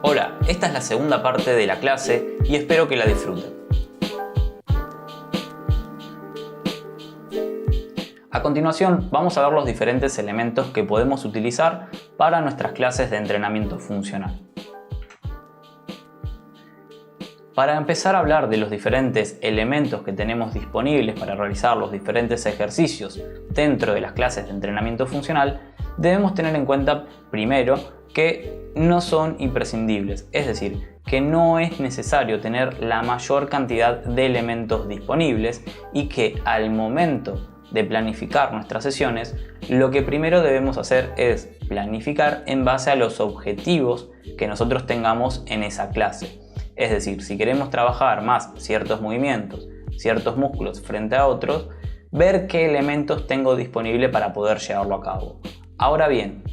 Hola, esta es la segunda parte de la clase y espero que la disfruten. A continuación vamos a ver los diferentes elementos que podemos utilizar para nuestras clases de entrenamiento funcional. Para empezar a hablar de los diferentes elementos que tenemos disponibles para realizar los diferentes ejercicios dentro de las clases de entrenamiento funcional, debemos tener en cuenta primero que no son imprescindibles, es decir, que no es necesario tener la mayor cantidad de elementos disponibles y que al momento de planificar nuestras sesiones, lo que primero debemos hacer es planificar en base a los objetivos que nosotros tengamos en esa clase. Es decir, si queremos trabajar más ciertos movimientos, ciertos músculos frente a otros, ver qué elementos tengo disponible para poder llevarlo a cabo. Ahora bien,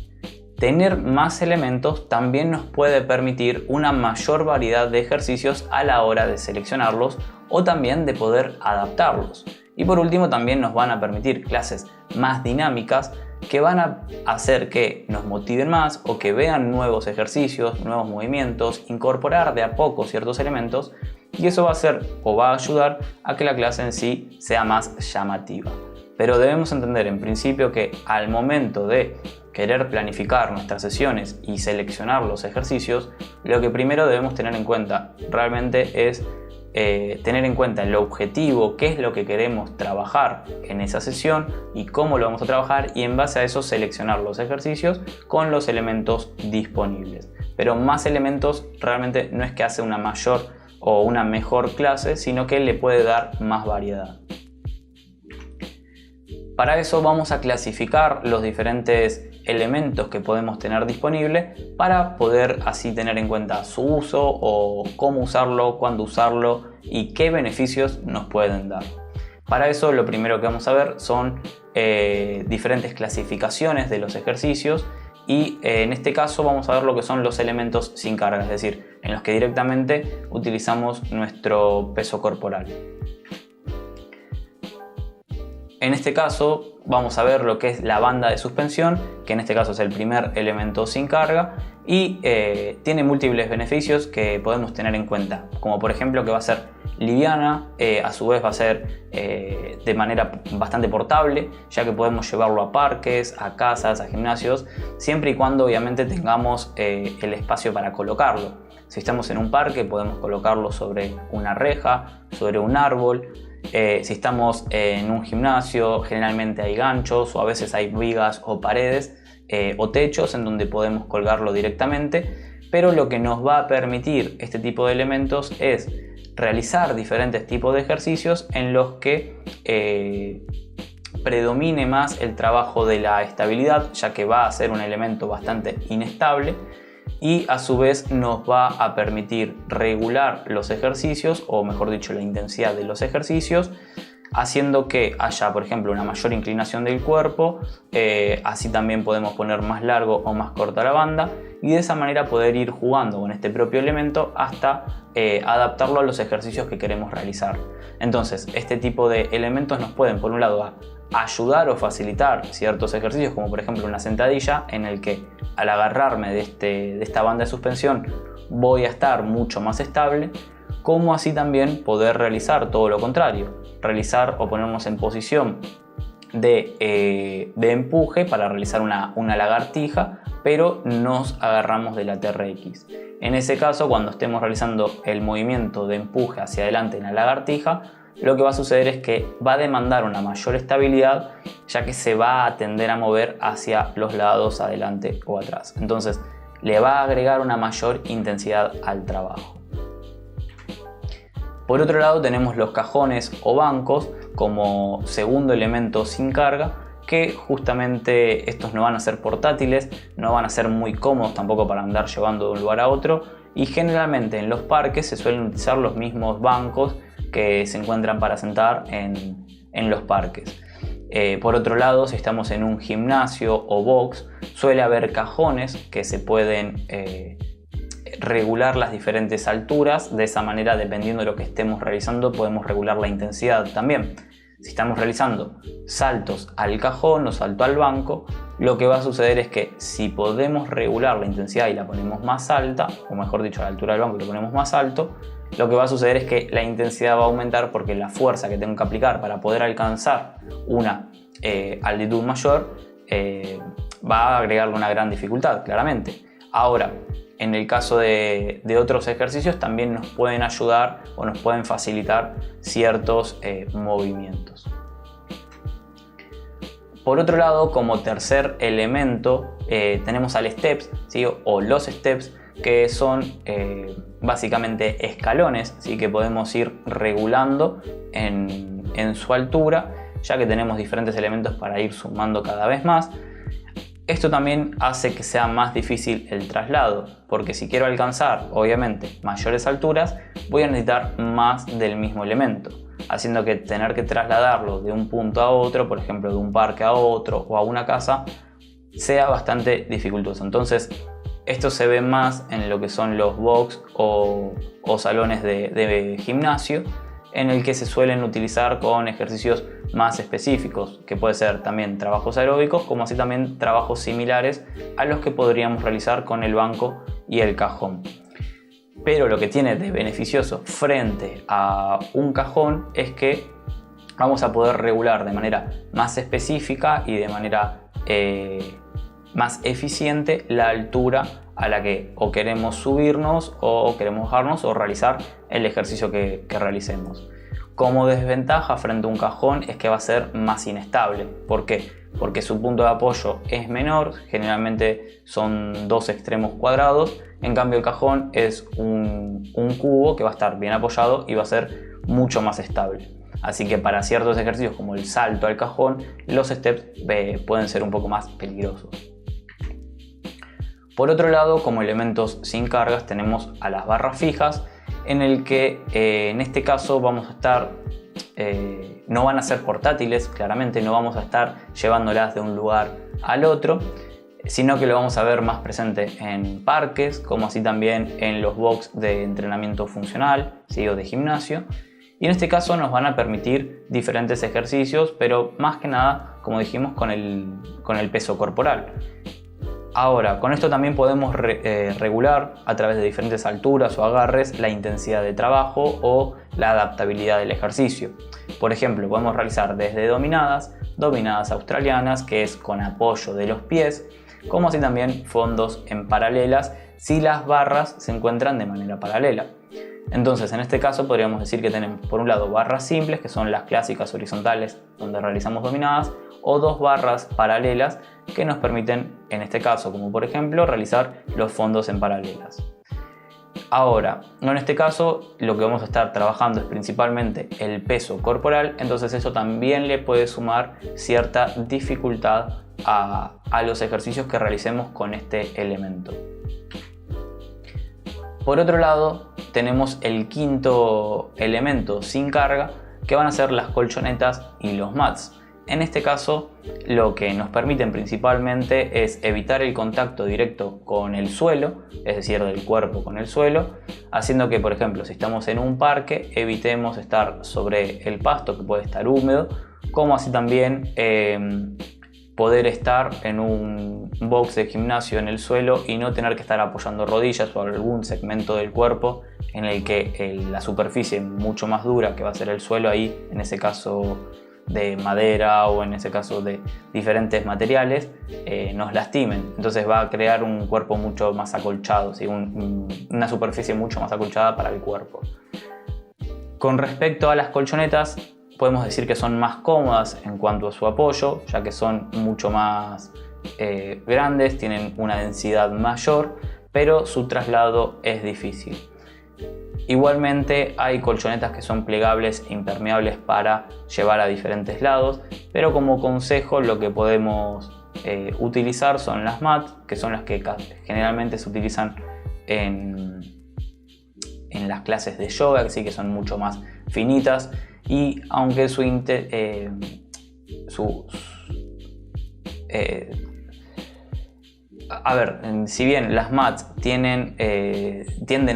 tener más elementos también nos puede permitir una mayor variedad de ejercicios a la hora de seleccionarlos o también de poder adaptarlos. Y por último también nos van a permitir clases más dinámicas que van a hacer que nos motiven más o que vean nuevos ejercicios, nuevos movimientos, incorporar de a poco ciertos elementos y eso va a hacer o va a ayudar a que la clase en sí sea más llamativa. Pero debemos entender en principio que al momento de querer planificar nuestras sesiones y seleccionar los ejercicios, lo que primero debemos tener en cuenta realmente es tener en cuenta el objetivo, qué es lo que queremos trabajar en esa sesión y cómo lo vamos a trabajar y en base a eso seleccionar los ejercicios con los elementos disponibles. Pero más elementos realmente no es que hace una mayor o una mejor clase, sino que le puede dar más variedad. Para eso vamos a clasificar los diferentes elementos que podemos tener disponibles para poder así tener en cuenta su uso o cómo usarlo, cuándo usarlo y qué beneficios nos pueden dar. Para eso lo primero que vamos a ver son diferentes clasificaciones de los ejercicios y en este caso vamos a ver lo que son los elementos sin carga, es decir, en los que directamente utilizamos nuestro peso corporal. En este caso vamos a ver lo que es la banda de suspensión, que en este caso es el primer elemento sin carga y tiene múltiples beneficios que podemos tener en cuenta, como por ejemplo que va a ser liviana, a su vez va a ser de manera bastante portable, ya que podemos llevarlo a parques, a casas, a gimnasios, siempre y cuando obviamente tengamos el espacio para colocarlo. Si estamos en un parque podemos colocarlo sobre una reja, sobre un árbol. Si estamos en un gimnasio, generalmente hay ganchos o a veces hay vigas o paredes o techos en donde podemos colgarlo directamente, pero lo que nos va a permitir este tipo de elementos es realizar diferentes tipos de ejercicios en los que predomine más el trabajo de la estabilidad, ya que va a ser un elemento bastante inestable y a su vez nos va a permitir regular los ejercicios o mejor dicho la intensidad de los ejercicios, haciendo que haya por ejemplo una mayor inclinación del cuerpo, así también podemos poner más largo o más corta la banda y de esa manera poder ir jugando con este propio elemento hasta adaptarlo a los ejercicios que queremos realizar. Entonces este tipo de elementos nos pueden por un lado ayudar o facilitar ciertos ejercicios, como por ejemplo una sentadilla en el que al agarrarme de esta banda de suspensión voy a estar mucho más estable, como así también poder realizar todo lo contrario, realizar o ponernos en posición de empuje para realizar una lagartija, pero nos agarramos de la TRX. En ese caso, cuando estemos realizando el movimiento de empuje hacia adelante en la lagartija, lo que va a suceder es que va a demandar una mayor estabilidad, ya que se va a tender a mover hacia los lados, adelante o atrás. Entonces le va a agregar una mayor intensidad al trabajo. Por otro lado tenemos los cajones o bancos como segundo elemento sin carga, que justamente estos no van a ser portátiles, no van a ser muy cómodos tampoco para andar llevando de un lugar a otro y generalmente en los parques se suelen utilizar los mismos bancos que se encuentran para sentar en los parques. Por otro lado, si estamos en un gimnasio o box, suele haber cajones que se pueden regular las diferentes alturas. De esa manera, dependiendo de lo que estemos realizando, podemos regular la intensidad también. Si estamos realizando saltos al cajón o salto al banco, lo que va a suceder es que si podemos regular la intensidad y la ponemos más alta, o mejor dicho, a la altura del banco lo ponemos más alto, lo que va a suceder es que la intensidad va a aumentar porque la fuerza que tengo que aplicar para poder alcanzar una altitud mayor va a agregarle una gran dificultad, claramente. Ahora, en el caso de otros ejercicios también nos pueden ayudar o nos pueden facilitar ciertos movimientos. Por otro lado, como tercer elemento, tenemos al steps, ¿sí? O los steps, que son básicamente escalones, ¿sí? Que podemos ir regulando en su altura, ya que tenemos diferentes elementos para ir sumando cada vez más. Esto también hace que sea más difícil el traslado, porque si quiero alcanzar, obviamente, mayores alturas, voy a necesitar más del mismo elemento, haciendo que tener que trasladarlo de un punto a otro, por ejemplo, de un parque a otro o a una casa, sea bastante dificultoso. Entonces, esto se ve más en lo que son los box o salones de gimnasio, en el que se suelen utilizar con ejercicios más específicos, que puede ser también trabajos aeróbicos, como así también trabajos similares a los que podríamos realizar con el banco y el cajón. Pero lo que tiene de beneficioso frente a un cajón es que vamos a poder regular de manera más específica y de manera más eficiente la altura a la que o queremos subirnos o queremos bajarnos o realizar el ejercicio que realicemos. Como desventaja frente a un cajón es que va a ser más inestable. ¿Por qué? Porque su punto de apoyo es menor, generalmente son dos extremos cuadrados, en cambio el cajón es un cubo que va a estar bien apoyado y va a ser mucho más estable. Así que para ciertos ejercicios como el salto al cajón, los steps pueden ser un poco más peligrosos. Por otro lado, como elementos sin cargas tenemos a las barras fijas, en el que en este caso vamos a estar, no van a ser portátiles, claramente no vamos a estar llevándolas de un lugar al otro, sino que lo vamos a ver más presente en parques, como así también en los box de entrenamiento funcional, ¿sí? O de gimnasio. Y en este caso nos van a permitir diferentes ejercicios, pero más que nada, como dijimos, con el peso corporal. Ahora, con esto también podemos regular a través de diferentes alturas o agarres la intensidad de trabajo o la adaptabilidad del ejercicio. Por ejemplo, podemos realizar desde dominadas australianas, que es con apoyo de los pies, como así también fondos en paralelas si las barras se encuentran de manera paralela. Entonces, en este caso podríamos decir que tenemos por un lado barras simples, que son las clásicas horizontales donde realizamos dominadas, o dos barras paralelas que nos permiten, en este caso, como por ejemplo, realizar los fondos en paralelas. Ahora, en este caso, lo que vamos a estar trabajando es principalmente el peso corporal, entonces eso también le puede sumar cierta dificultad a los ejercicios que realicemos con este elemento. Por otro lado, tenemos el quinto elemento sin carga, que van a ser las colchonetas y los mats. En este caso, lo que nos permiten principalmente es evitar el contacto directo con el suelo, es decir, del cuerpo con el suelo, haciendo que, por ejemplo, si estamos en un parque, evitemos estar sobre el pasto, que puede estar húmedo, como así también poder estar en un box de gimnasio en el suelo y no tener que estar apoyando rodillas o algún segmento del cuerpo en el que la superficie mucho más dura que va a ser el suelo, ahí en ese caso de madera o en ese caso de diferentes materiales, nos lastimen. Entonces va a crear un cuerpo mucho más acolchado, ¿sí? Una superficie mucho más acolchada para el cuerpo. Con respecto a las colchonetas, podemos decir que son más cómodas en cuanto a su apoyo, ya que son mucho más grandes, tienen una densidad mayor, pero su traslado es difícil. Igualmente hay colchonetas que son plegables e impermeables para llevar a diferentes lados, pero como consejo lo que podemos utilizar son las mats, que son las que generalmente se utilizan en las clases de yoga, así que son mucho más finitas, y aunque si bien las mats tienden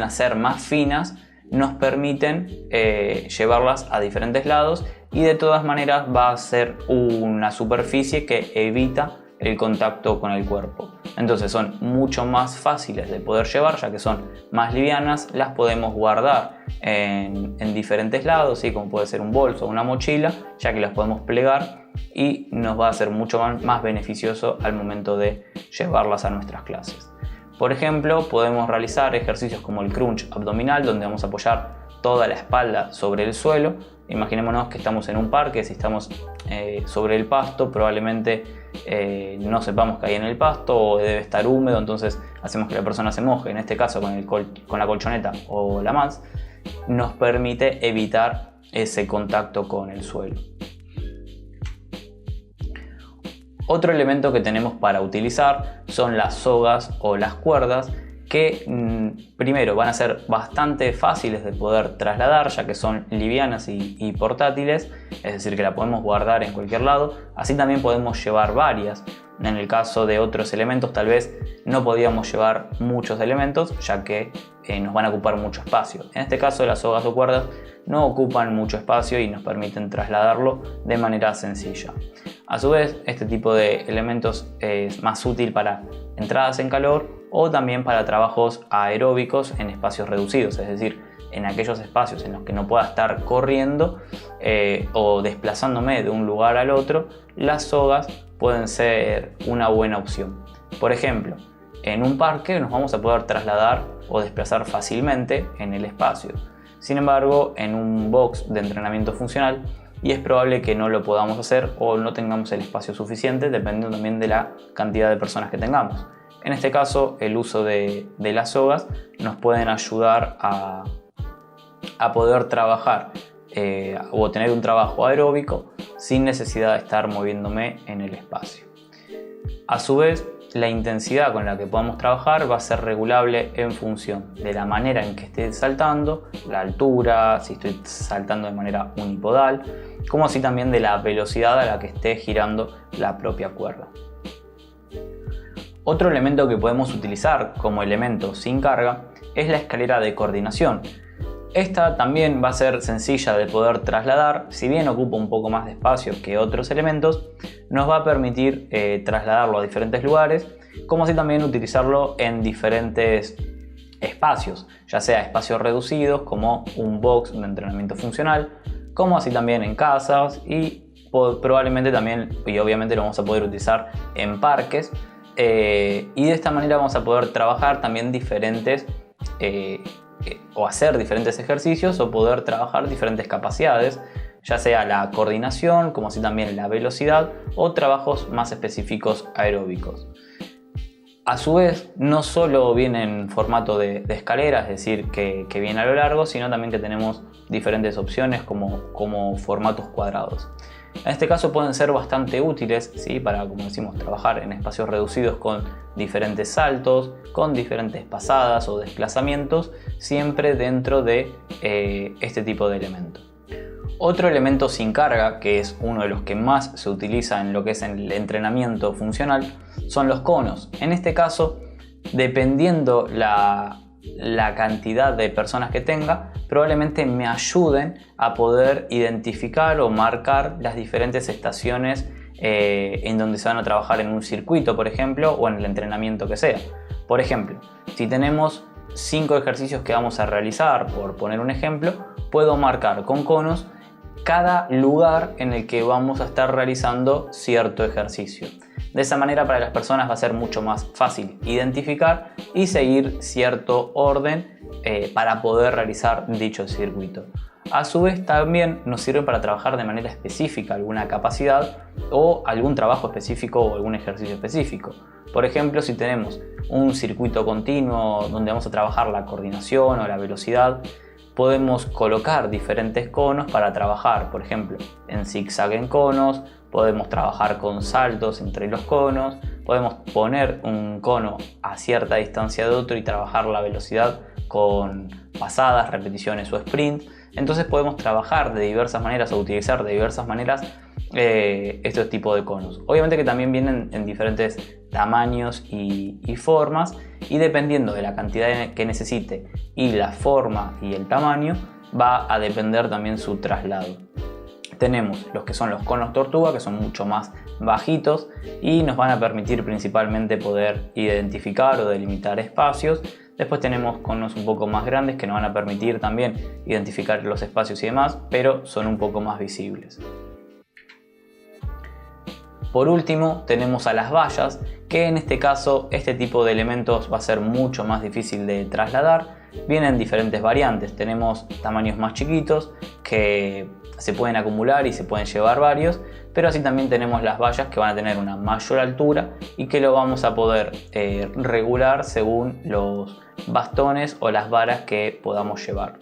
a ser más finas, nos permiten llevarlas a diferentes lados y de todas maneras va a ser una superficie que evita el contacto con el cuerpo. Entonces son mucho más fáciles de poder llevar, ya que son más livianas, las podemos guardar en diferentes lados, ¿sí? Como puede ser un bolso o una mochila, ya que las podemos plegar y nos va a ser mucho más beneficioso al momento de llevarlas a nuestras clases. Por ejemplo, podemos realizar ejercicios como el crunch abdominal, donde vamos a apoyar toda la espalda sobre el suelo. Imaginémonos que estamos en un parque, si estamos sobre el pasto, probablemente no sepamos que hay en el pasto o debe estar húmedo, entonces hacemos que la persona se moje. En este caso con la colchoneta o la mants, nos permite evitar ese contacto con el suelo. Otro elemento que tenemos para utilizar son las sogas o las cuerdas, que primero van a ser bastante fáciles de poder trasladar, ya que son livianas y portátiles, es decir que la podemos guardar en cualquier lado. Así también podemos llevar varias. En el caso de otros elementos tal vez no podíamos llevar muchos elementos, ya que nos van a ocupar mucho espacio. En este caso las sogas o cuerdas no ocupan mucho espacio y nos permiten trasladarlo de manera sencilla. A su vez, este tipo de elementos es más útil para entradas en calor o también para trabajos aeróbicos en espacios reducidos, es decir, en aquellos espacios en los que no pueda estar corriendo o desplazándome de un lugar al otro, las sogas pueden ser una buena opción. Por ejemplo, en un parque nos vamos a poder trasladar o desplazar fácilmente en el espacio. Sin embargo, en un box de entrenamiento funcional, y es probable que no lo podamos hacer o no tengamos el espacio suficiente, dependiendo también de la cantidad de personas que tengamos. En este caso, el uso de las sogas nos pueden ayudar a poder trabajar o tener un trabajo aeróbico sin necesidad de estar moviéndome en el espacio. A su vez, la intensidad con la que podamos trabajar va a ser regulable en función de la manera en que esté saltando, la altura, si estoy saltando de manera unipodal, como así también de la velocidad a la que esté girando la propia cuerda. Otro elemento que podemos utilizar como elemento sin carga es la escalera de coordinación. Esta también va a ser sencilla de poder trasladar, si bien ocupa un poco más de espacio que otros elementos, nos va a permitir trasladarlo a diferentes lugares, como así también utilizarlo en diferentes espacios, ya sea espacios reducidos como un box de entrenamiento funcional, como así también en casas y probablemente también, y obviamente lo vamos a poder utilizar en parques, y de esta manera vamos a poder trabajar también diferentes o hacer diferentes ejercicios o poder trabajar diferentes capacidades, ya sea la coordinación, como así también la velocidad o trabajos más específicos aeróbicos. A su vez, no solo viene en formato de escalera, es decir, que viene a lo largo, sino también que tenemos diferentes opciones como formatos cuadrados. En este caso pueden ser bastante útiles, ¿sí? Para, como decimos, trabajar en espacios reducidos con diferentes saltos, con diferentes pasadas o desplazamientos, siempre dentro de este tipo de elementos. Otro elemento sin carga, que es uno de los que más se utiliza en lo que es el entrenamiento funcional, son los conos. En este caso, dependiendo la cantidad de personas que tenga, probablemente me ayuden a poder identificar o marcar las diferentes estaciones en donde se van a trabajar en un circuito, por ejemplo, o en el entrenamiento que sea. Por ejemplo, si tenemos 5 ejercicios que vamos a realizar, por poner un ejemplo, puedo marcar con conos cada lugar en el que vamos a estar realizando cierto ejercicio. De esa manera, para las personas va a ser mucho más fácil identificar y seguir cierto orden para poder realizar dicho circuito. A su vez, también nos sirve para trabajar de manera específica alguna capacidad o algún trabajo específico o algún ejercicio específico. Por ejemplo, si tenemos un circuito continuo donde vamos a trabajar la coordinación o la velocidad, podemos colocar diferentes conos para trabajar, por ejemplo, en zigzag en conos, podemos trabajar con saltos entre los conos, podemos poner un cono a cierta distancia de otro y trabajar la velocidad con pasadas, repeticiones o sprint. Entonces podemos trabajar de diversas maneras o utilizar de diversas maneras estos tipos de conos. Obviamente que también vienen en diferentes tamaños y formas, y dependiendo de la cantidad que necesite y la forma y el tamaño, va a depender también su traslado. tenemos los que son los conos tortuga, que son mucho más bajitos y nos van a permitir principalmente poder identificar o delimitar espacios. Después tenemos conos un poco más grandes que nos van a permitir también identificar los espacios y demás, pero son un poco más visibles. Por último tenemos a las vallas, que en este caso este tipo de elementos va a ser mucho más difícil de trasladar. Vienen diferentes variantes, tenemos tamaños más chiquitos que se pueden acumular y se pueden llevar varios, pero así también tenemos las vallas que van a tener una mayor altura y que lo vamos a poder regular según los bastones o las varas que podamos llevar.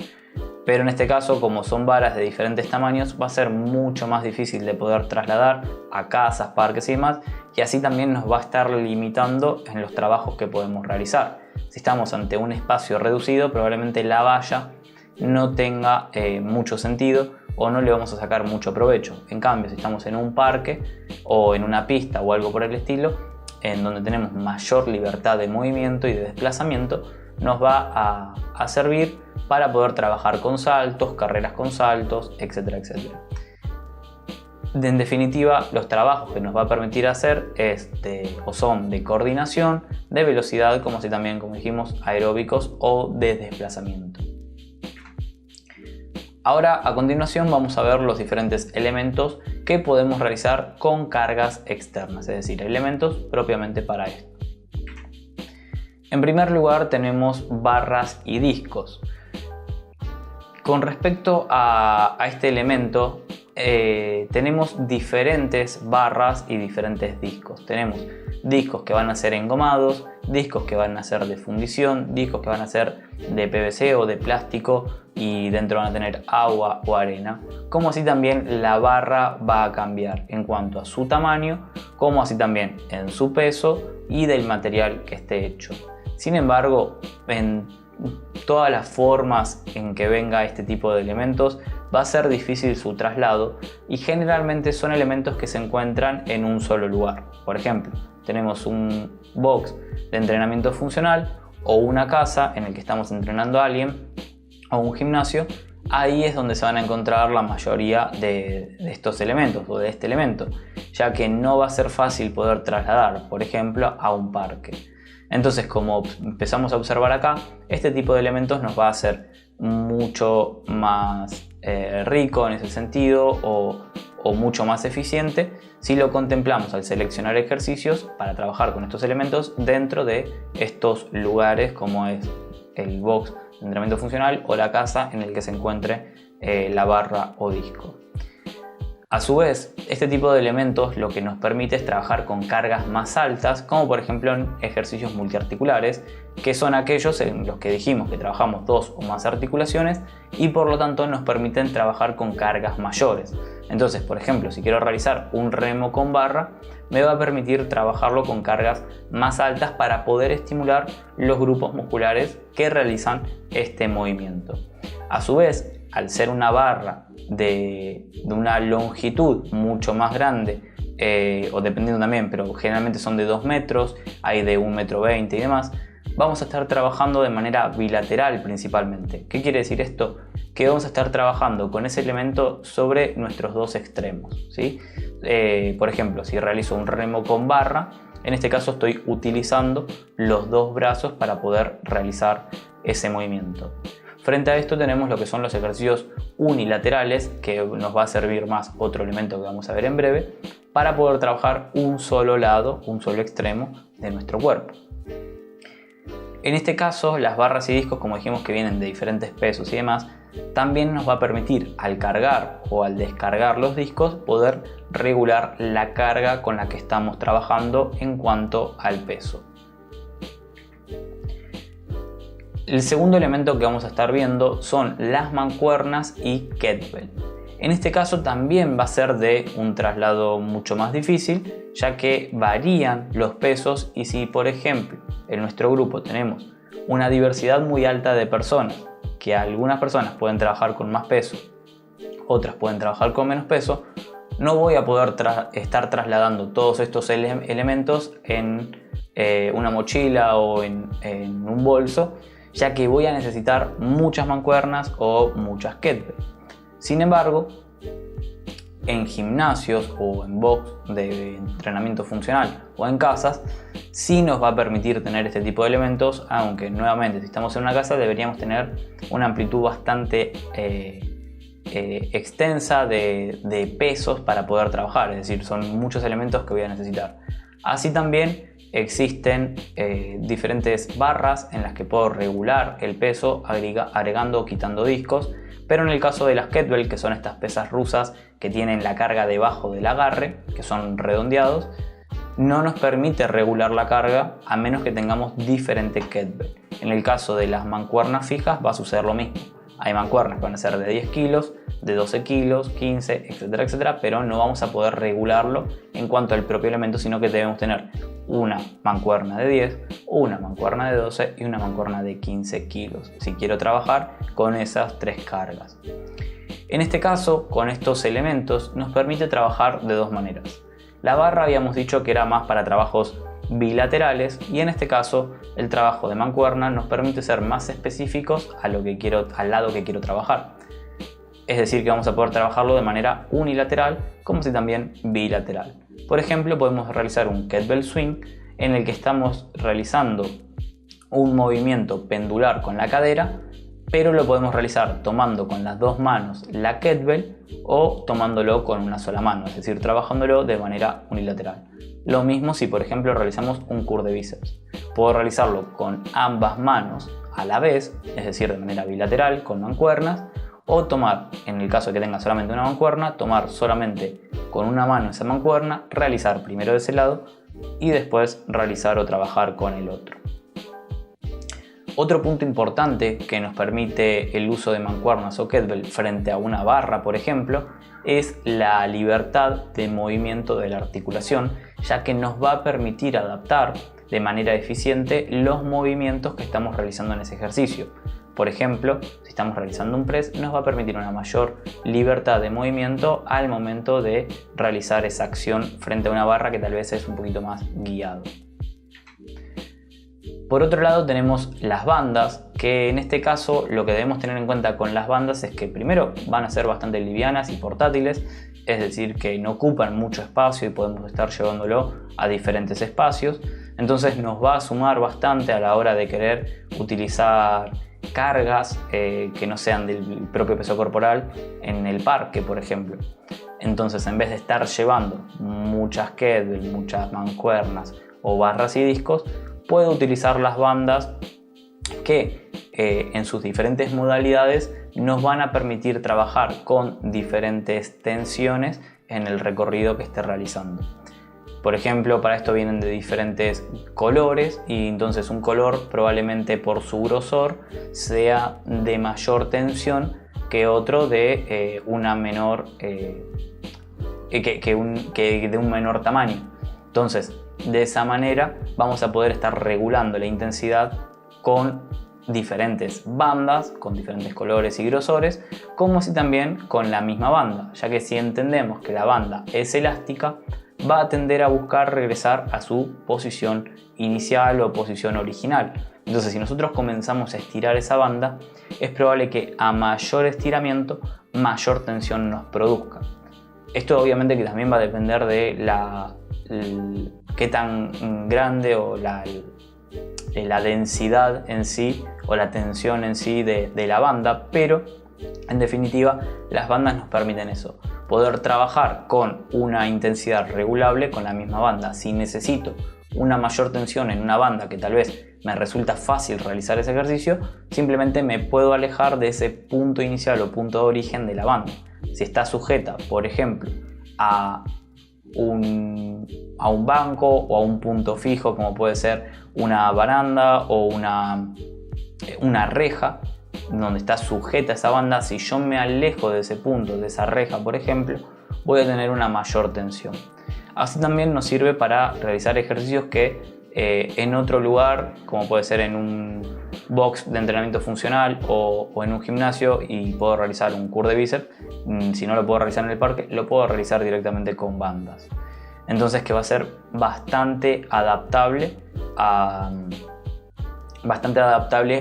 Pero en este caso, como son varas de diferentes tamaños, va a ser mucho más difícil de poder trasladar a casas, parques y demás, y así también nos va a estar limitando en los trabajos que podemos realizar. Si estamos ante un espacio reducido, probablemente la valla no tenga mucho sentido o no le vamos a sacar mucho provecho. En cambio, si estamos en un parque o en una pista o algo por el estilo, en donde tenemos mayor libertad de movimiento y de desplazamiento, nos va a servir para poder trabajar con saltos, carreras con saltos, etcétera, etcétera. En definitiva, los trabajos que nos va a permitir hacer son de coordinación, de velocidad, como así también, como dijimos, aeróbicos o de desplazamiento. Ahora, a continuación, vamos a ver los diferentes elementos que podemos realizar con cargas externas, es decir, elementos propiamente para esto. En primer lugar tenemos barras y discos. Con respecto a este elemento tenemos diferentes barras y diferentes discos. Tenemos discos que van a ser engomados, discos que van a ser de fundición, discos que van a ser de PVC o de plástico y dentro van a tener agua o arena, como así también la barra va a cambiar en cuanto a su tamaño, como así también en su peso y del material que esté hecho. Sin embargo, en todas las formas en que venga este tipo de elementos va a ser difícil su traslado y generalmente son elementos que se encuentran en un solo lugar. Por ejemplo, tenemos un box de entrenamiento funcional o una casa en el que estamos entrenando a alguien o un gimnasio. Ahí es donde se van a encontrar la mayoría de estos elementos o de este elemento, ya que no va a ser fácil poder trasladar, por ejemplo, a un parque. Entonces, como empezamos a observar acá, este tipo de elementos nos va a hacer mucho más rico en ese sentido o mucho más eficiente si lo contemplamos al seleccionar ejercicios para trabajar con estos elementos dentro de estos lugares como es el box de entrenamiento funcional o la casa en el que se encuentre la barra o disco. A su vez, este tipo de elementos lo que nos permite es trabajar con cargas más altas, como por ejemplo en ejercicios multiarticulares, que son aquellos en los que dijimos que trabajamos dos o más articulaciones y por lo tanto nos permiten trabajar con cargas mayores. Entonces, por ejemplo, si quiero realizar un remo con barra, me va a permitir trabajarlo con cargas más altas para poder estimular los grupos musculares que realizan este movimiento. A su vez, al ser una barra de una longitud mucho más grande, o dependiendo también, pero generalmente son de 2 metros, hay de 1,20 m y demás, vamos a estar trabajando de manera bilateral principalmente. ¿Qué quiere decir esto? Que vamos a estar trabajando con ese elemento sobre nuestros dos extremos, ¿sí? Por ejemplo, si realizo un remo con barra, en este caso estoy utilizando los dos brazos para poder realizar ese movimiento. Frente a esto tenemos lo que son los ejercicios unilaterales, que nos va a servir más otro elemento que vamos a ver en breve, para poder trabajar un solo lado, un solo extremo de nuestro cuerpo. En este caso, las barras y discos, como dijimos que vienen de diferentes pesos y demás, también nos va a permitir al cargar o al descargar los discos poder regular la carga con la que estamos trabajando en cuanto al peso. El segundo elemento que vamos a estar viendo son las mancuernas y kettlebell. En este caso también va a ser de un traslado mucho más difícil, ya que varían los pesos y si por ejemplo en nuestro grupo tenemos una diversidad muy alta de personas, que algunas personas pueden trabajar con más peso, otras pueden trabajar con menos peso, no voy a poder estar trasladando todos estos elementos en una mochila o en un bolso, ya que voy a necesitar muchas mancuernas o muchas kettlebell. Sin embargo, en gimnasios o en box de entrenamiento funcional o en casas, sí nos va a permitir tener este tipo de elementos, aunque nuevamente si estamos en una casa deberíamos tener una amplitud bastante extensa de pesos para poder trabajar, es decir, son muchos elementos que voy a necesitar. Así también existen diferentes barras en las que puedo regular el peso agregando o quitando discos, pero en el caso de las kettlebell, que son estas pesas rusas que tienen la carga debajo del agarre, que son redondeados, no nos permite regular la carga a menos que tengamos diferentes kettlebell. En el caso de las mancuernas fijas va a suceder lo mismo. Hay mancuernas que van a ser de 10 kilos, de 12 kilos, 15, etcétera, etcétera, pero no vamos a poder regularlo en cuanto al propio elemento, sino que debemos tener una mancuerna de 10, una mancuerna de 12 y una mancuerna de 15 kilos, si quiero trabajar con esas tres cargas. En este caso, con estos elementos, nos permite trabajar de dos maneras. La barra habíamos dicho que era más para trabajos bilaterales y en este caso el trabajo de mancuerna nos permite ser más específicos al lado que quiero trabajar. Es decir, que vamos a poder trabajarlo de manera unilateral como si también bilateral. Por ejemplo, podemos realizar un kettlebell swing en el que estamos realizando un movimiento pendular con la cadera, pero lo podemos realizar tomando con las dos manos la kettlebell o tomándolo con una sola mano, es decir, trabajándolo de manera unilateral. Lo mismo si por ejemplo realizamos un curl de bíceps. Puedo realizarlo con ambas manos a la vez, es decir, de manera bilateral con mancuernas, o tomar, en el caso de que tenga solamente una mancuerna, tomar solamente con una mano esa mancuerna, realizar primero de ese lado y después realizar o trabajar con el otro. Otro punto importante que nos permite el uso de mancuernas o kettlebell frente a una barra, por ejemplo, es la libertad de movimiento de la articulación, ya que nos va a permitir adaptar de manera eficiente los movimientos que estamos realizando en ese ejercicio. Por ejemplo, si estamos realizando un press, nos va a permitir una mayor libertad de movimiento al momento de realizar esa acción frente a una barra que tal vez es un poquito más guiado. Por otro lado tenemos las bandas, que en este caso lo que debemos tener en cuenta con las bandas es que primero van a ser bastante livianas y portátiles, es decir que no ocupan mucho espacio y podemos estar llevándolo a diferentes espacios, entonces nos va a sumar bastante a la hora de querer utilizar cargas que no sean del propio peso corporal en el parque, por ejemplo. Entonces en vez de estar llevando muchas kettlebell, muchas mancuernas o barras y discos, puedo utilizar las bandas que en sus diferentes modalidades nos van a permitir trabajar con diferentes tensiones en el recorrido que esté realizando. Por ejemplo, para esto vienen de diferentes colores y entonces un color probablemente por su grosor sea de mayor tensión que otro de una menor de un menor tamaño. Entonces, de esa manera vamos a poder estar regulando la intensidad con diferentes bandas, con diferentes colores y grosores, como si también con la misma banda, ya que si entendemos que la banda es elástica, va a tender a buscar regresar a su posición inicial o posición original. Entonces, si nosotros comenzamos a estirar esa banda, es probable que a mayor estiramiento, mayor tensión nos produzca. Esto obviamente que también va a depender de qué tan grande o la densidad en sí o la tensión en sí de la banda, pero en definitiva las bandas nos permiten eso, poder trabajar con una intensidad regulable con la misma banda. Si necesito una mayor tensión en una banda que tal vez me resulta fácil realizar ese ejercicio, simplemente me puedo alejar de ese punto inicial o punto de origen de la banda. Si está sujeta, por ejemplo, a un banco o a un punto fijo como puede ser una baranda o una reja donde está sujeta esa banda, si yo me alejo de ese punto, de esa reja por ejemplo, voy a tener una mayor tensión. Así también nos sirve para realizar ejercicios que en otro lugar, como puede ser en un box de entrenamiento funcional o en un gimnasio, y puedo realizar un curl de bíceps, si no lo puedo realizar en el parque, lo puedo realizar directamente con bandas. Entonces que va a ser bastante adaptable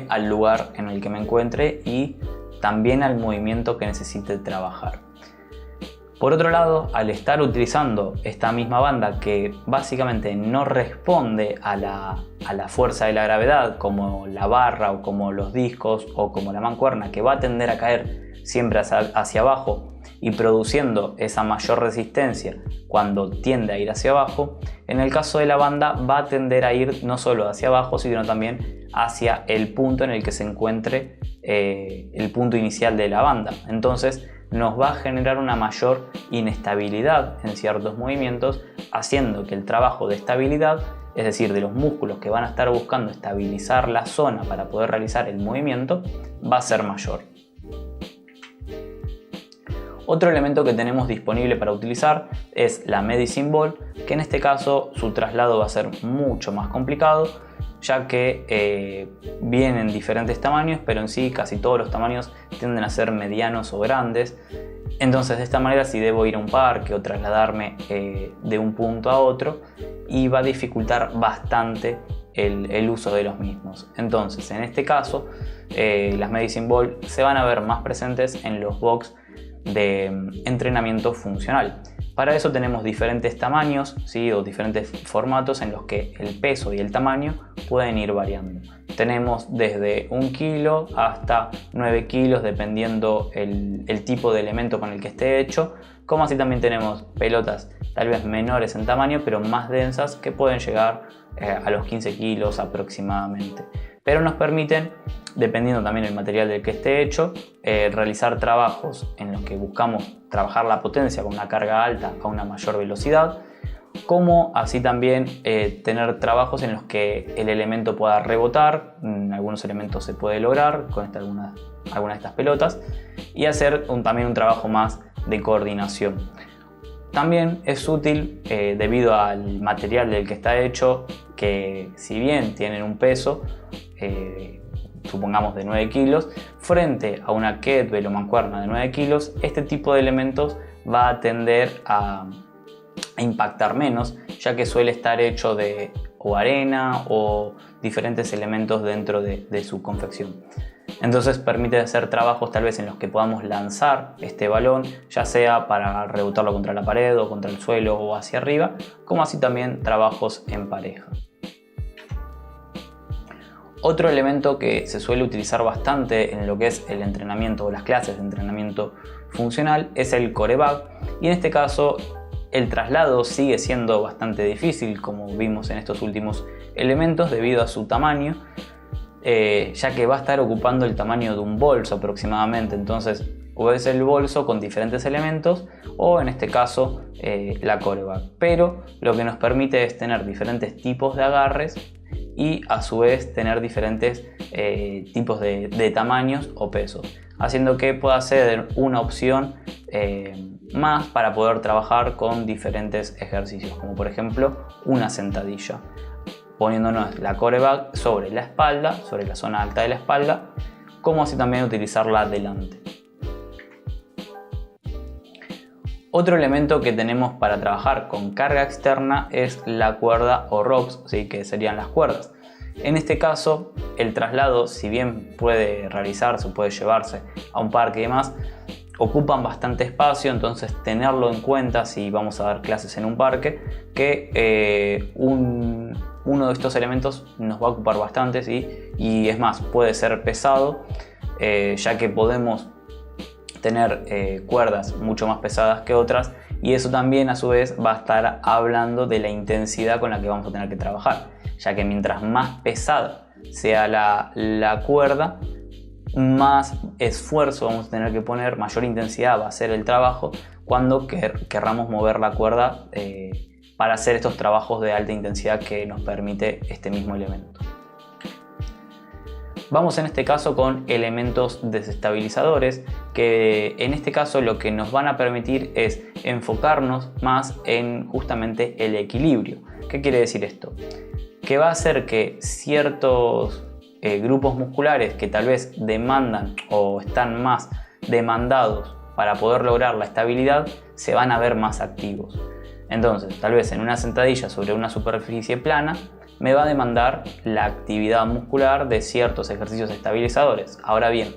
al lugar en el que me encuentre y también al movimiento que necesite trabajar. Por otro lado, al estar utilizando esta misma banda que básicamente no responde a la fuerza de la gravedad, como la barra o como los discos o como la mancuerna, que va a tender a caer siempre hacia abajo y produciendo esa mayor resistencia cuando tiende a ir hacia abajo, en el caso de la banda va a tender a ir no solo hacia abajo, sino también hacia el punto en el que se encuentre el punto inicial de la banda. Entonces nos va a generar una mayor inestabilidad en ciertos movimientos, haciendo que el trabajo de estabilidad, es decir, de los músculos que van a estar buscando estabilizar la zona para poder realizar el movimiento, va a ser mayor. Otro elemento que tenemos disponible para utilizar es la Medicine Ball, que en este caso su traslado va a ser mucho más complicado, ya que vienen diferentes tamaños, pero en sí casi todos los tamaños tienden a ser medianos o grandes. Entonces de esta manera, si debo ir a un parque o trasladarme de un punto a otro, y va a dificultar bastante el uso de los mismos. Entonces en este caso las Medicine Ball se van a ver más presentes en los box de entrenamiento funcional. Para eso tenemos diferentes tamaños, ¿sí? O diferentes formatos en los que el peso y el tamaño pueden ir variando. Tenemos desde 1 kilo hasta 9 kilos dependiendo el tipo de elemento con el que esté hecho, como así también tenemos pelotas tal vez menores en tamaño pero más densas que pueden llegar a los 15 kilos aproximadamente. Pero nos permiten, dependiendo también del material del que esté hecho, realizar trabajos en los que buscamos trabajar la potencia con una carga alta a una mayor velocidad, como así también tener trabajos en los que el elemento pueda rebotar. Algunos elementos se puede lograr con algunas de estas pelotas, y hacer también un trabajo más de coordinación. También es útil debido al material del que está hecho, que si bien tienen un peso, supongamos de 9 kilos, frente a una kettlebell o mancuerna de 9 kilos, este tipo de elementos va a tender a impactar menos, ya que suele estar hecho de o arena o diferentes elementos dentro de su confección. Entonces permite hacer trabajos tal vez en los que podamos lanzar este balón, ya sea para rebotarlo contra la pared o contra el suelo o hacia arriba, como así también trabajos en pareja. Otro elemento que se suele utilizar bastante en lo que es el entrenamiento o las clases de entrenamiento funcional es el core bag, y en este caso el traslado sigue siendo bastante difícil, como vimos en estos últimos elementos, debido a su tamaño, ya que va a estar ocupando el tamaño de un bolso aproximadamente. Entonces o es el bolso con diferentes elementos, o en este caso la core bag, pero lo que nos permite es tener diferentes tipos de agarres y a su vez tener diferentes tipos de tamaños o pesos, haciendo que pueda ser una opción más para poder trabajar con diferentes ejercicios, como por ejemplo una sentadilla, poniéndonos la core bag sobre la espalda, sobre la zona alta de la espalda, como así también utilizarla delante. Otro elemento que tenemos para trabajar con carga externa es la cuerda o ropes, ¿sí? Que serían las cuerdas. En este caso, el traslado, si bien puede realizarse o puede llevarse a un parque y demás, ocupan bastante espacio, entonces tenerlo en cuenta si vamos a dar clases en un parque, que uno de estos elementos nos va a ocupar bastante, ¿sí? Y es más, puede ser pesado, ya que podemos tener cuerdas mucho más pesadas que otras, y eso también a su vez va a estar hablando de la intensidad con la que vamos a tener que trabajar, ya que mientras más pesada sea la cuerda, más esfuerzo vamos a tener que poner, mayor intensidad va a ser el trabajo cuando querramos mover la cuerda para hacer estos trabajos de alta intensidad que nos permite este mismo elemento. Vamos en este caso con elementos desestabilizadores, que en este caso lo que nos van a permitir es enfocarnos más en justamente el equilibrio. ¿Qué quiere decir esto? Que va a hacer que ciertos grupos musculares que tal vez demandan o están más demandados para poder lograr la estabilidad se van a ver más activos. Entonces, tal vez en una sentadilla sobre una superficie plana me va a demandar la actividad muscular de ciertos ejercicios estabilizadores. Ahora bien,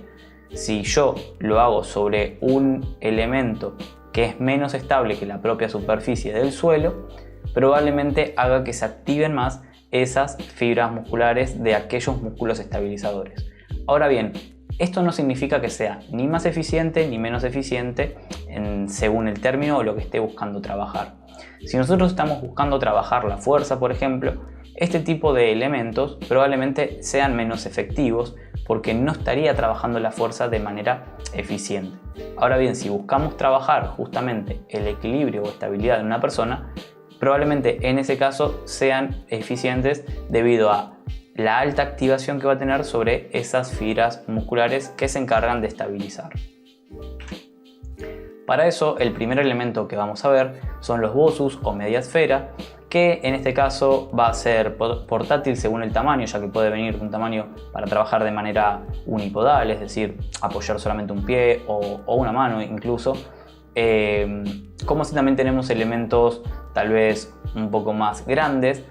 si yo lo hago sobre un elemento que es menos estable que la propia superficie del suelo, probablemente haga que se activen más esas fibras musculares de aquellos músculos estabilizadores. Ahora bien, esto no significa que sea ni más eficiente ni menos eficiente según el término o lo que esté buscando trabajar. Si nosotros estamos buscando trabajar la fuerza, por ejemplo, este tipo de elementos probablemente sean menos efectivos porque no estaría trabajando la fuerza de manera eficiente. Ahora bien, si buscamos trabajar justamente el equilibrio o estabilidad de una persona, probablemente en ese caso sean eficientes debido a la alta activación que va a tener sobre esas fibras musculares que se encargan de estabilizar. Para eso, el primer elemento que vamos a ver son los bossus o media esfera, que en este caso va a ser portátil según el tamaño, ya que puede venir de un tamaño para trabajar de manera unipodal, es decir, apoyar solamente un pie o una mano incluso. Como si también tenemos elementos tal vez un poco más grandes,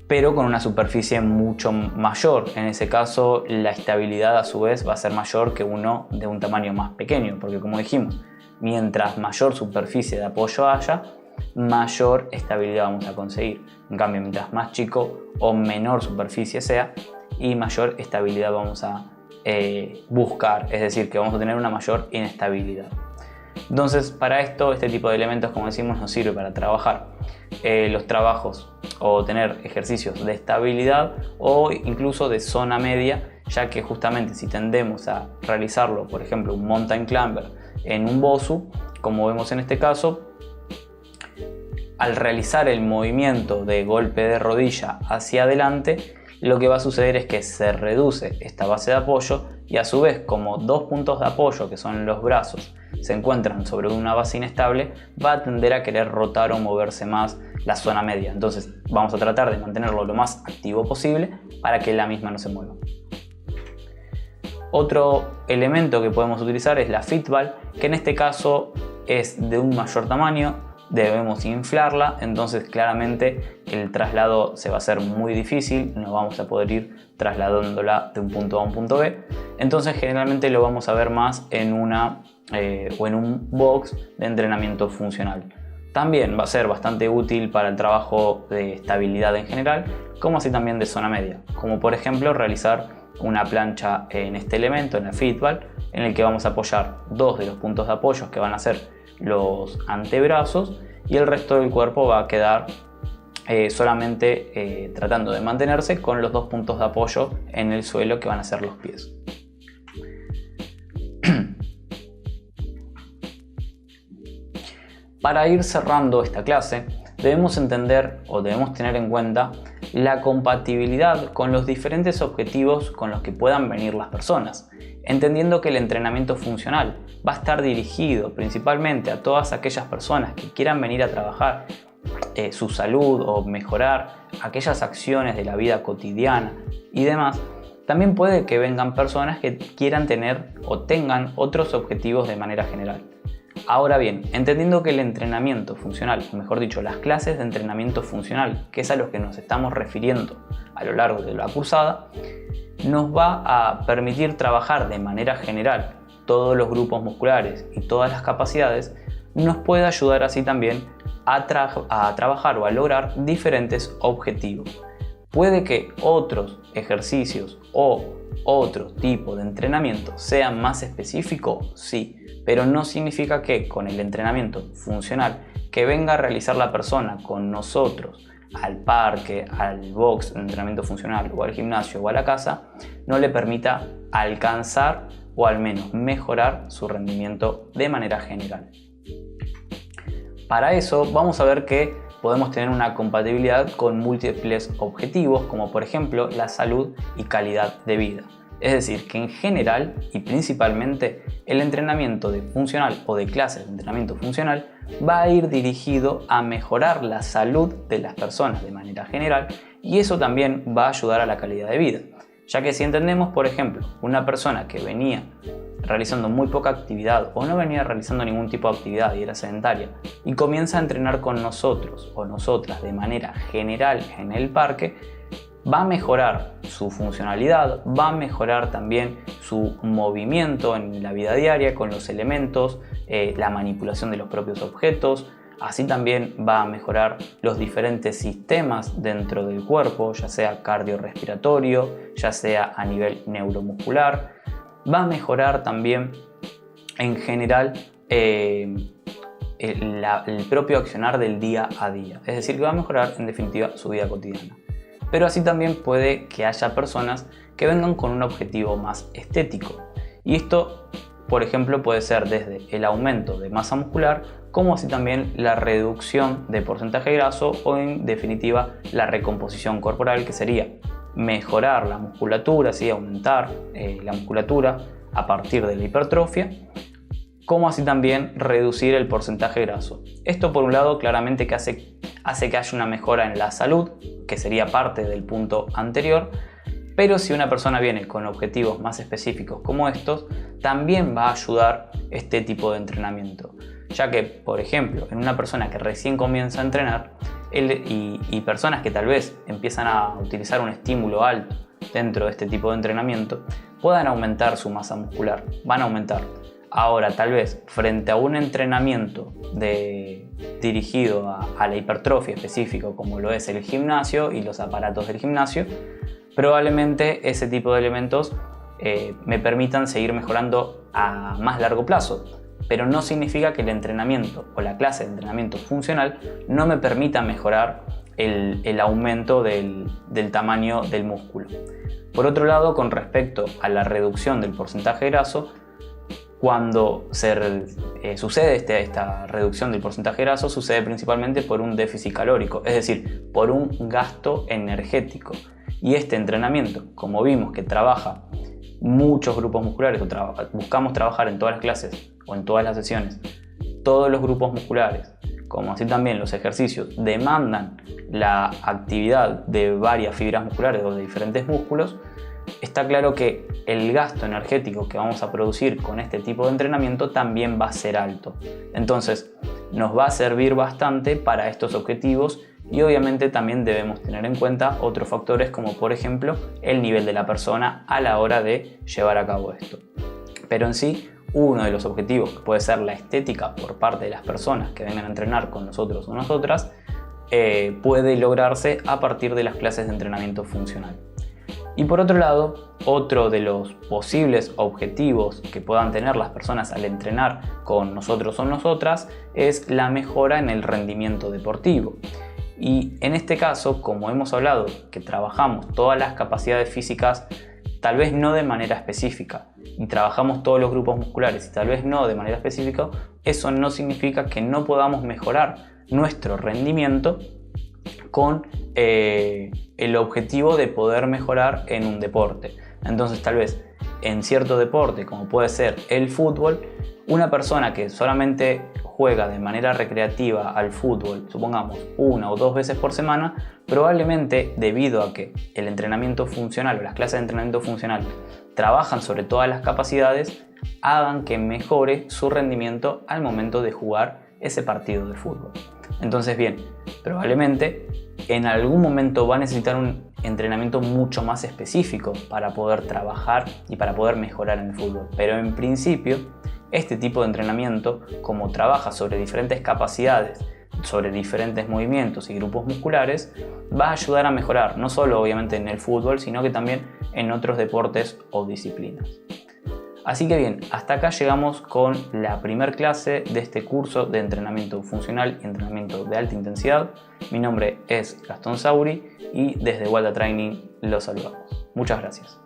pero con una superficie mucho mayor. En ese caso, la estabilidad a su vez va a ser mayor que uno de un tamaño más pequeño, porque como dijimos, mientras mayor superficie de apoyo haya, mayor estabilidad vamos a conseguir. En cambio, mientras más chico o menor superficie sea, y mayor estabilidad vamos a buscar, es decir, que vamos a tener una mayor inestabilidad. Entonces, para esto, este tipo de elementos, como decimos, nos sirve para trabajar los trabajos o tener ejercicios de estabilidad o incluso de zona media, ya que justamente si tendemos a realizarlo, por ejemplo, un mountain climber en un BOSU, como vemos en este caso, al realizar el movimiento de golpe de rodilla hacia adelante, lo que va a suceder es que se reduce esta base de apoyo y a su vez, como dos puntos de apoyo que son los brazos se encuentran sobre una base inestable, va a tender a querer rotar o moverse más la zona media. Entonces vamos a tratar de mantenerlo lo más activo posible para que la misma no se mueva. Otro elemento que podemos utilizar es la fitball, que en este caso es de un mayor tamaño, debemos inflarla, entonces claramente el traslado se va a hacer muy difícil, no vamos a poder ir trasladándola de un punto A a un punto B, entonces generalmente lo vamos a ver más en o en un box de entrenamiento funcional. También va a ser bastante útil para el trabajo de estabilidad en general, como así también de zona media, como por ejemplo realizar una plancha en este elemento, en la fitball, en el que vamos a apoyar dos de los puntos de apoyo que van a ser los antebrazos y el resto del cuerpo va a quedar solamente tratando de mantenerse con los dos puntos de apoyo en el suelo que van a ser los pies. Para ir cerrando esta clase, debemos entender o debemos tener en cuenta la compatibilidad con los diferentes objetivos con los que puedan venir las personas, entendiendo que el entrenamiento funcional va a estar dirigido principalmente a todas aquellas personas que quieran venir a trabajar su salud o mejorar aquellas acciones de la vida cotidiana y demás. También puede que vengan personas que quieran tener o tengan otros objetivos de manera general. Ahora bien, entendiendo que el entrenamiento funcional, o mejor dicho, las clases de entrenamiento funcional, que es a los que nos estamos refiriendo a lo largo de la cursada, nos va a permitir trabajar de manera general todos los grupos musculares y todas las capacidades, nos puede ayudar así también a trabajar o a lograr diferentes objetivos. Puede que otros ejercicios o otro tipo de entrenamiento sea más específico, sí, pero no significa que con el entrenamiento funcional que venga a realizar la persona con nosotros al parque, al box de entrenamiento funcional o al gimnasio o a la casa, no le permita alcanzar o al menos mejorar su rendimiento de manera general. Para eso vamos a ver que podemos tener una compatibilidad con múltiples objetivos, como por ejemplo la salud y calidad de vida. Es decir, que en general y principalmente el entrenamiento de funcional o de clases de entrenamiento funcional va a ir dirigido a mejorar la salud de las personas de manera general y eso también va a ayudar a la calidad de vida. Ya que si entendemos, por ejemplo, una persona que venía realizando muy poca actividad o no venía realizando ningún tipo de actividad y era sedentaria y comienza a entrenar con nosotros o nosotras de manera general en el parque, va a mejorar su funcionalidad, va a mejorar también su movimiento en la vida diaria con los elementos, la manipulación de los propios objetos. Así también va a mejorar los diferentes sistemas dentro del cuerpo, ya sea cardiorrespiratorio, ya sea a nivel neuromuscular. Va a mejorar también en general el propio accionar del día a día. Es decir, que va a mejorar en definitiva su vida cotidiana. Pero así también puede que haya personas que vengan con un objetivo más estético. Y esto, por ejemplo, puede ser desde el aumento de masa muscular, como así también la reducción de porcentaje graso o en definitiva la recomposición corporal, que sería mejorar la musculatura, ¿sí? Aumentar la musculatura a partir de la hipertrofia, como así también reducir el porcentaje graso. Esto por un lado claramente que hace que haya una mejora en la salud, que sería parte del punto anterior, pero si una persona viene con objetivos más específicos como estos, también va a ayudar este tipo de entrenamiento, ya que, por ejemplo, en una persona que recién comienza a entrenar y personas que tal vez empiezan a utilizar un estímulo alto dentro de este tipo de entrenamiento, puedan aumentar su masa muscular, van a aumentar. Ahora, tal vez frente a un entrenamiento dirigido a la hipertrofia específico, como lo es el gimnasio y los aparatos del gimnasio, probablemente ese tipo de elementos me permitan seguir mejorando a más largo plazo. Pero no significa que el entrenamiento o la clase de entrenamiento funcional no me permita mejorar el aumento del tamaño del músculo. Por otro lado, con respecto a la reducción del porcentaje graso, cuando sucede esta reducción del porcentaje graso, sucede principalmente por un déficit calórico, es decir, por un gasto energético. Y este entrenamiento, como vimos que trabaja muchos grupos musculares, buscamos trabajar en todas las clases o en todas las sesiones, todos los grupos musculares, como así también los ejercicios, demandan la actividad de varias fibras musculares o de diferentes músculos, está claro que el gasto energético que vamos a producir con este tipo de entrenamiento también va a ser alto. Entonces, nos va a servir bastante para estos objetivos y obviamente también debemos tener en cuenta otros factores como por ejemplo el nivel de la persona a la hora de llevar a cabo esto. Pero en sí, uno de los objetivos que puede ser la estética por parte de las personas que vengan a entrenar con nosotros o nosotras puede lograrse a partir de las clases de entrenamiento funcional. Y por otro lado, otro de los posibles objetivos que puedan tener las personas al entrenar con nosotros o nosotras es la mejora en el rendimiento deportivo. Y en este caso, como hemos hablado, que trabajamos todas las capacidades físicas, tal vez no de manera específica, y trabajamos todos los grupos musculares y tal vez no de manera específica, eso no significa que no podamos mejorar nuestro rendimiento con el objetivo de poder mejorar en un deporte. Entonces tal vez en cierto deporte como puede ser el fútbol, una persona que solamente juega de manera recreativa al fútbol, supongamos 1 o 2 veces por semana, probablemente debido a que el entrenamiento funcional o las clases de entrenamiento funcional trabajan sobre todas las capacidades, hagan que mejore su rendimiento al momento de jugar ese partido de fútbol. Entonces bien, probablemente en algún momento va a necesitar un entrenamiento mucho más específico para poder trabajar y para poder mejorar en el fútbol. Pero en principio, este tipo de entrenamiento, como trabaja sobre diferentes capacidades, sobre diferentes movimientos y grupos musculares, va a ayudar a mejorar, no solo obviamente en el fútbol, sino que también en otros deportes o disciplinas. Así que bien, hasta acá llegamos con la primera clase de este curso de entrenamiento funcional y entrenamiento de alta intensidad. Mi nombre es Gastón Sauri y desde Walda Training los saludamos. Muchas gracias.